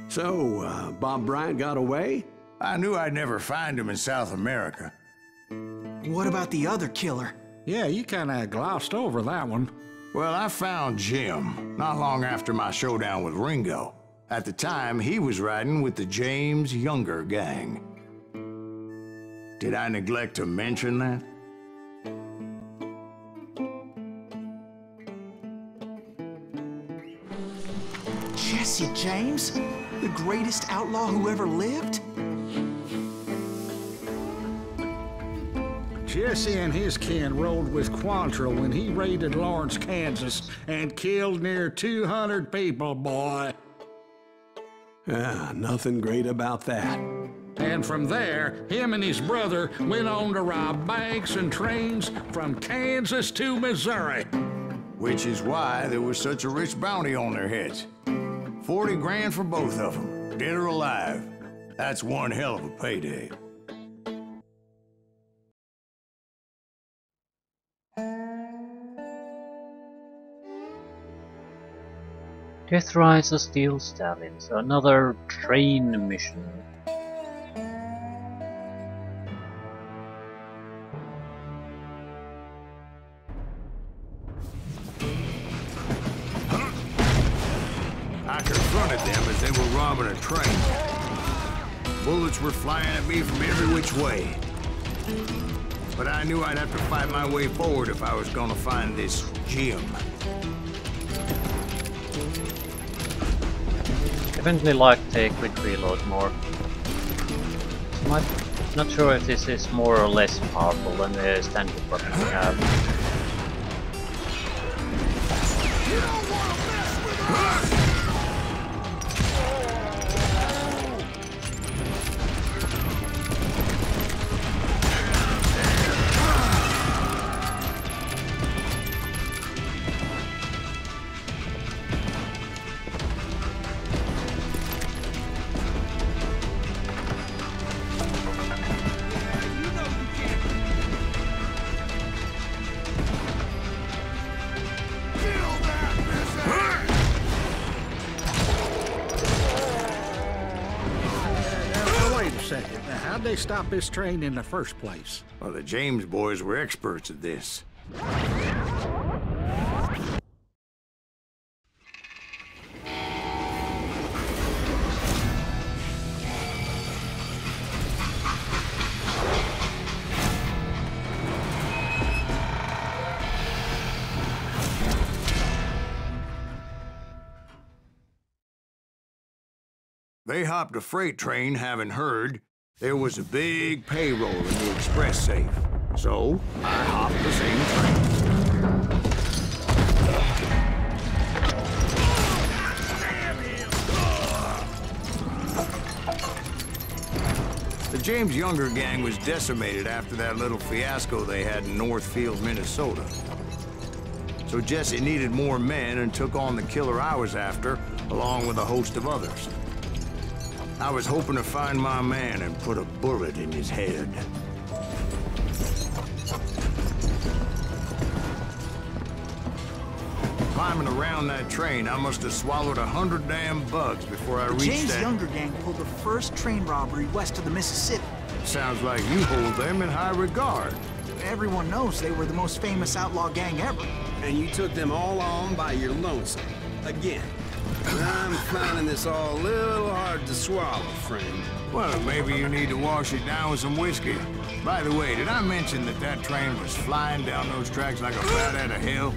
So, Bob Bryant got away? I knew I'd never find him in South America. What about the other killer? Yeah, you kinda glossed over that one. Well, I found Jim not long after my showdown with Ringo. At the time, he was riding with the James Younger gang. Did I neglect to mention that? Jesse James? The greatest outlaw who ever lived? Jesse and his kin rode with Quantrill when he raided Lawrence, Kansas, and killed near 200 people, boy. Ah, nothing great about that. And from there, him and his brother went on to rob banks and trains from Kansas to Missouri. Which is why there was such a rich bounty on their heads. 40 grand for both of them, dead or alive. That's one hell of a payday. Death Rides a Steel Stallion, so another train mission. I confronted them as they were robbing a train. Bullets were flying at me from every which way. But I knew I'd have to fight my way forward if I was gonna find this Jim. Definitely like the quick reload more. Not sure if this is more or less powerful than the standard weapon we have. You don't wanna mess with us! How'd they stop this train in the first place? Well, the James boys were experts at this. They hopped a freight train, having heard there was a big payroll in the express safe. So, I hopped the same train. The James Younger gang was decimated after that little fiasco they had in Northfield, Minnesota. So Jesse needed more men and took on the killer I was after, along with a host of others. I was hoping to find my man and put a bullet in his head. Climbing around that train, I must have swallowed 100 damn bugs before I reached James that... Younger gang pulled the first train robbery west of the Mississippi. Sounds like you hold them in high regard. Everyone knows they were the most famous outlaw gang ever. And you took them all on by your lonesome. Again. I'm finding this all a little hard to swallow, friend. Well, maybe you need to wash it down with some whiskey. By the way, did I mention that that train was flying down those tracks like a bat out of hell?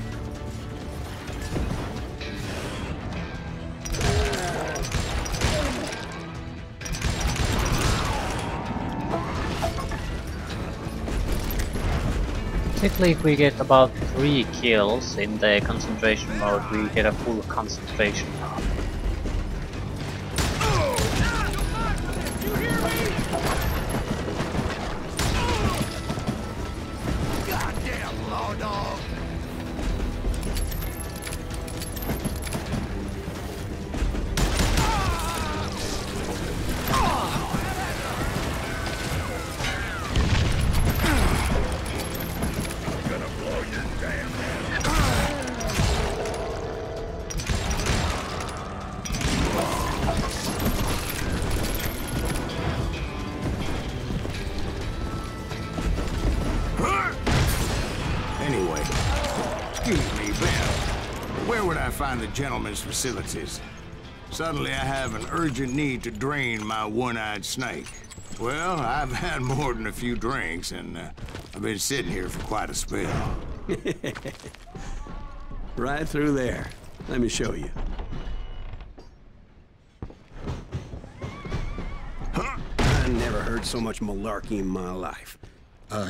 Basically, if we get about 3 kills in the concentration mode, we get a full concentration. Goddamn law dog! Anyway, excuse me, Ben. Where would I find the gentleman's facilities? Suddenly I have an urgent need to drain my one-eyed snake. Well, I've had more than a few drinks, and I've been sitting here for quite a spell. Right through there. Let me show you. I never heard so much malarkey in my life.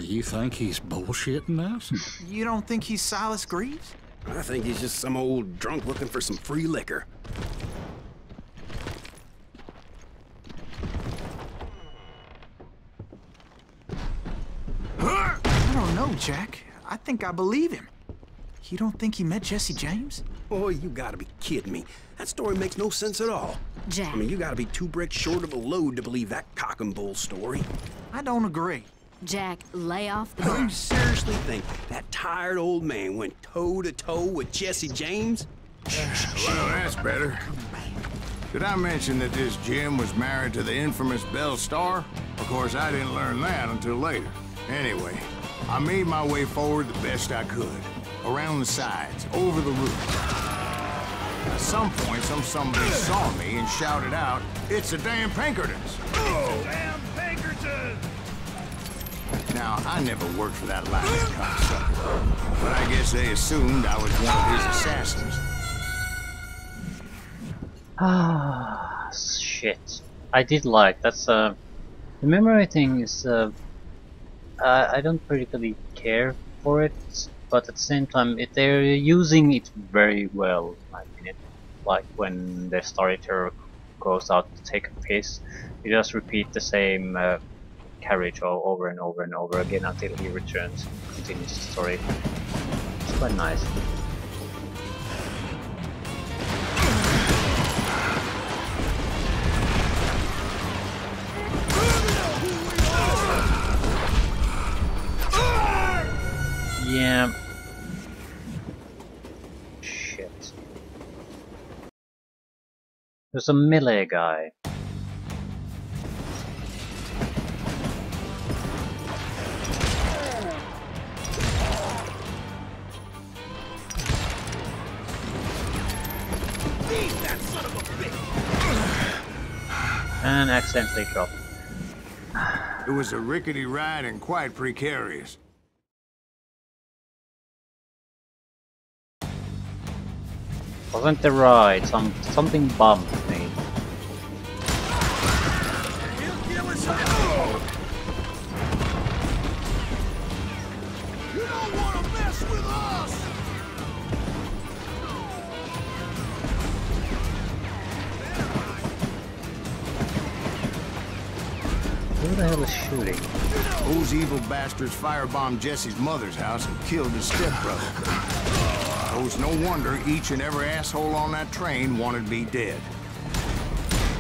You think he's bullshitting us? You don't think he's Silas Greaves? I think he's just some old drunk looking for some free liquor. I don't know, Jack. I think I believe him. You don't think he met Jesse James? Boy, you gotta be kidding me. That story makes no sense at all. Jack. I mean, you gotta be 2 bricks short of a load to believe that cock and bull story. I don't agree. Jack, lay off the Do you bar. seriously think that tired old man went toe-to-toe with Jesse James? Well, that's better. Did I mention that this Jim was married to the infamous Belle Starr? Of course, I didn't learn that until later. Anyway, I made my way forward the best I could. Around the sides, over the roof. At some point, somebody saw me and shouted out, "It's the damn Pinkertons!" Oh, damn Pinkertons! Now, I never worked for that lying cocksucker, but I guess they assumed I was one of his assassins. Ah, shit. I did like that's the memory thing is I don't particularly care for it, but at the same time they're using it very well. I mean, like when the storyteller goes out to take a piss, you just repeat the same carriage over and over and over again until he returns, continues the story. It's quite nice. Yeah. Shit. There's a melee guy. And accidentally dropped. It was a rickety ride and quite precarious. Wasn't the ride, something bumped me. You don't want to mess with us! Who the hell is shooting? Those evil bastards firebombed Jesse's mother's house and killed his stepbrother. It was no wonder each and every asshole on that train wanted me dead.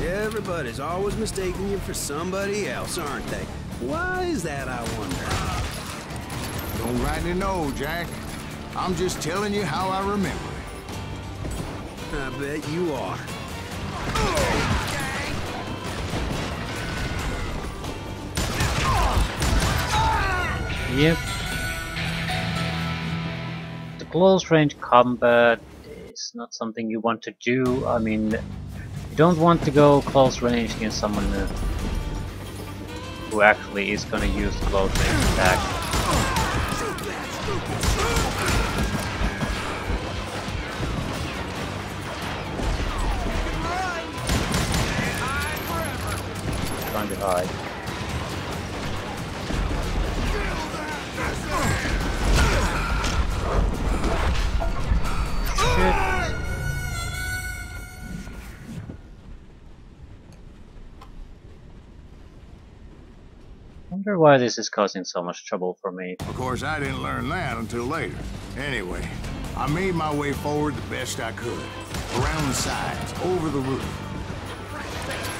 Everybody's always mistaking you for somebody else, aren't they? Why is that, I wonder? Don't rightly know, Jack. I'm just telling you how I remember it. I bet you are. Yep. The close range combat is not something you want to do. I mean, you don't want to go close range against someone who actually is gonna use close range attack. Trying to hide. Wonder why this is causing so much trouble for me. Of course, I didn't learn that until later. Anyway, I made my way forward the best I could. Around the sides, over the roof.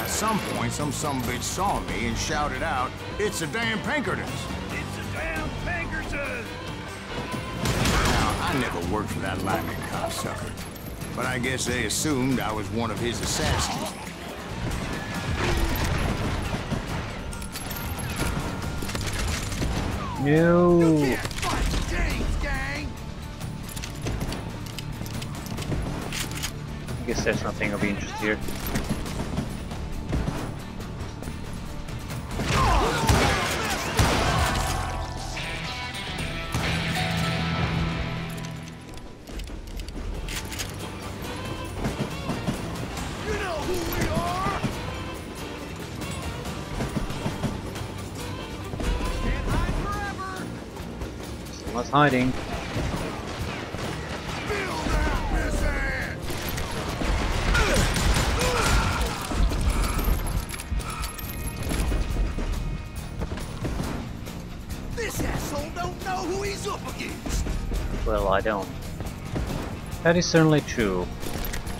At some point, some sumbitch saw me and shouted out, "It's the damn Pinkertons!" It's the damn Pinkertons! Now, I never worked for that lyman cocksucker, but I guess they assumed I was one of his assassins. No. Fight James, gang! guess there's nothing of interest here. Someone's hiding. This asshole don't know who he's up against. Well, I don't. That is certainly true.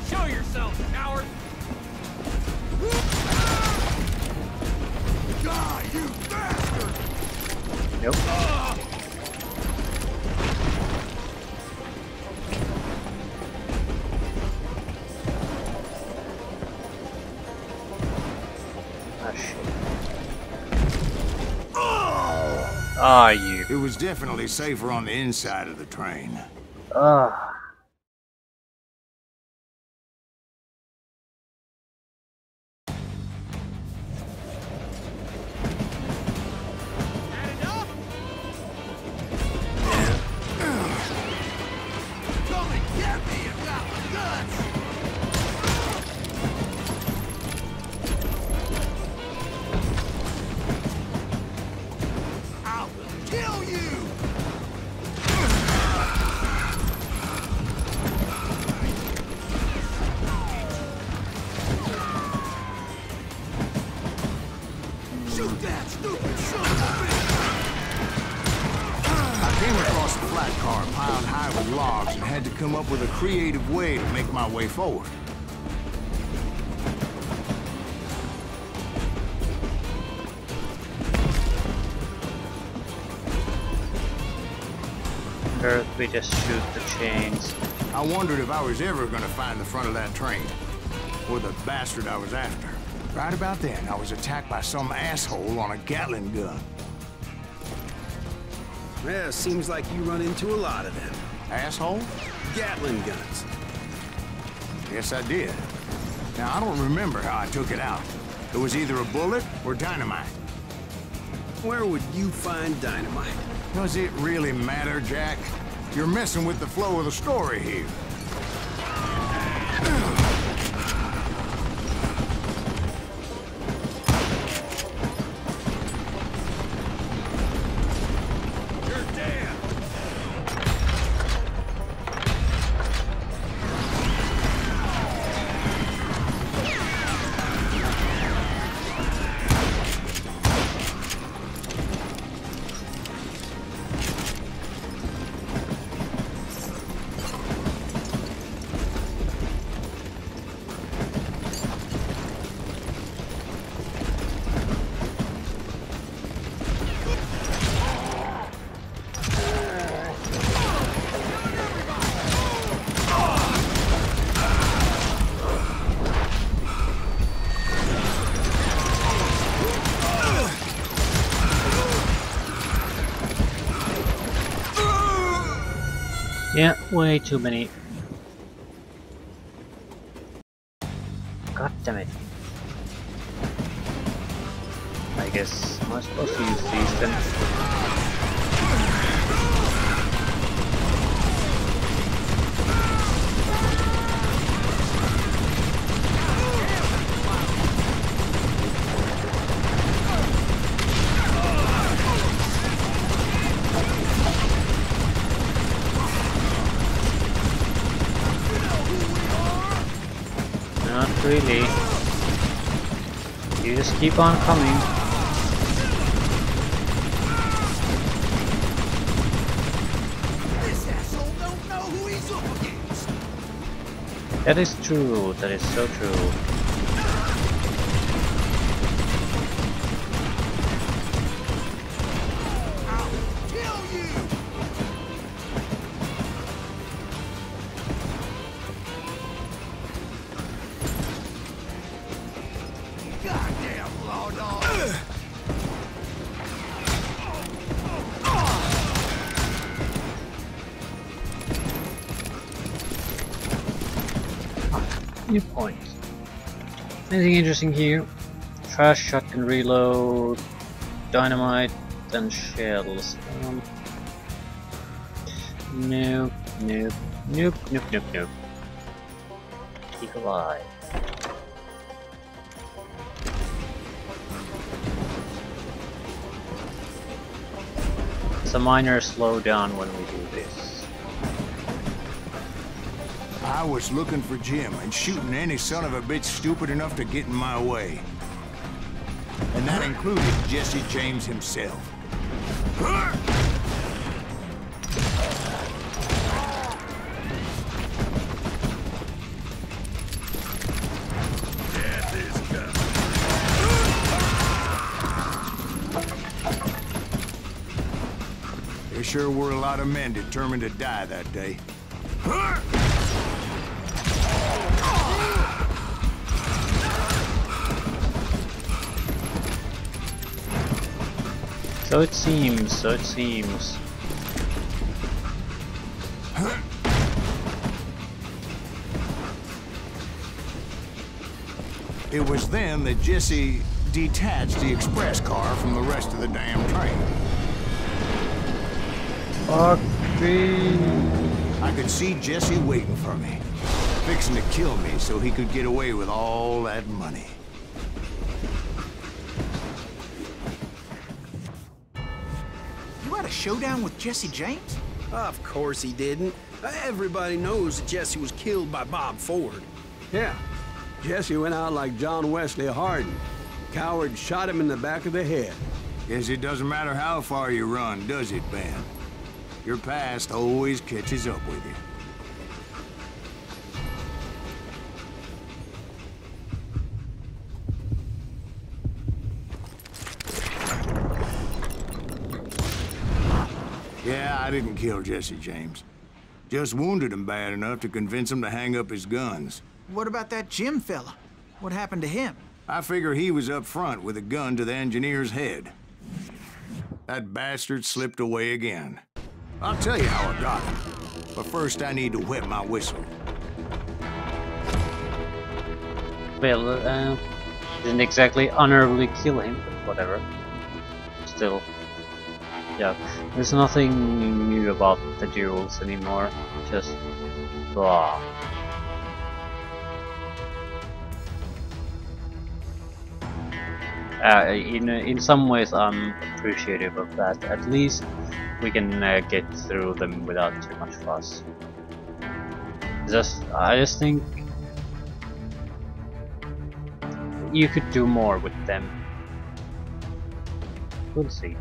Show yourself, coward! Die, you bastard! Nope. Ah, shit. Ah, you. It was definitely safer on the inside of the train. Ah. Come and get me about my guts! I will kill you! Shoot that stupid son of a bitch! I came across a flat car piled high with logs and had to come up with a creative way to make my way forward. Or if we just shoot the chains. I wondered if I was ever going to find the front of that train, or the bastard I was after. Right about then, I was attacked by some asshole on a Gatling gun. Yeah, seems like you run into a lot of them. Asshole? Gatling guns. Yes, I did. Now, I don't remember how I took it out. It was either a bullet or dynamite. Where would you find dynamite? Does it really matter, Jack? You're messing with the flow of the story here. You're dead! Yeah, way too many. God damn it. I guess I'm supposed to use these then. Not really. You just keep on coming. This asshole don't know who he's up against! That is true. That is so true. I will kill you! Goddamn law dog! New point. Anything interesting here? Trash, shotgun reload, dynamite, and shells. Nope, nope, nope, nope, nope, nope. Keep alive. It's a minor slowdown when we do this. I was looking for Jim and shooting any son of a bitch stupid enough to get in my way. And that included Jesse James himself. There sure were a lot of men determined to die that day. So it seems, so it seems. It was then that Jesse detached the express car from the rest of the damn train. Fuck me. I could see Jesse waiting for me, fixing to kill me so he could get away with all that money. You had a showdown with Jesse James? Of course he didn't. Everybody knows that Jesse was killed by Bob Ford. Yeah. Jesse went out like John Wesley Hardin. Coward shot him in the back of the head. Guess it doesn't matter how far you run, does it, Ben? Your past always catches up with you. Yeah, I didn't kill Jesse James. Just wounded him bad enough to convince him to hang up his guns. What about that Jim fella? What happened to him? I figure he was up front with a gun to the engineer's head. That bastard slipped away again. I'll tell you how I got him. But first I need to wet my whistle. Well, didn't exactly honorably kill him, but whatever. Still. Yeah, there's nothing new about the duels anymore. Just blah. In some ways, I'm appreciative of that. At least we can get through them without too much fuss. I just think you could do more with them. We'll see.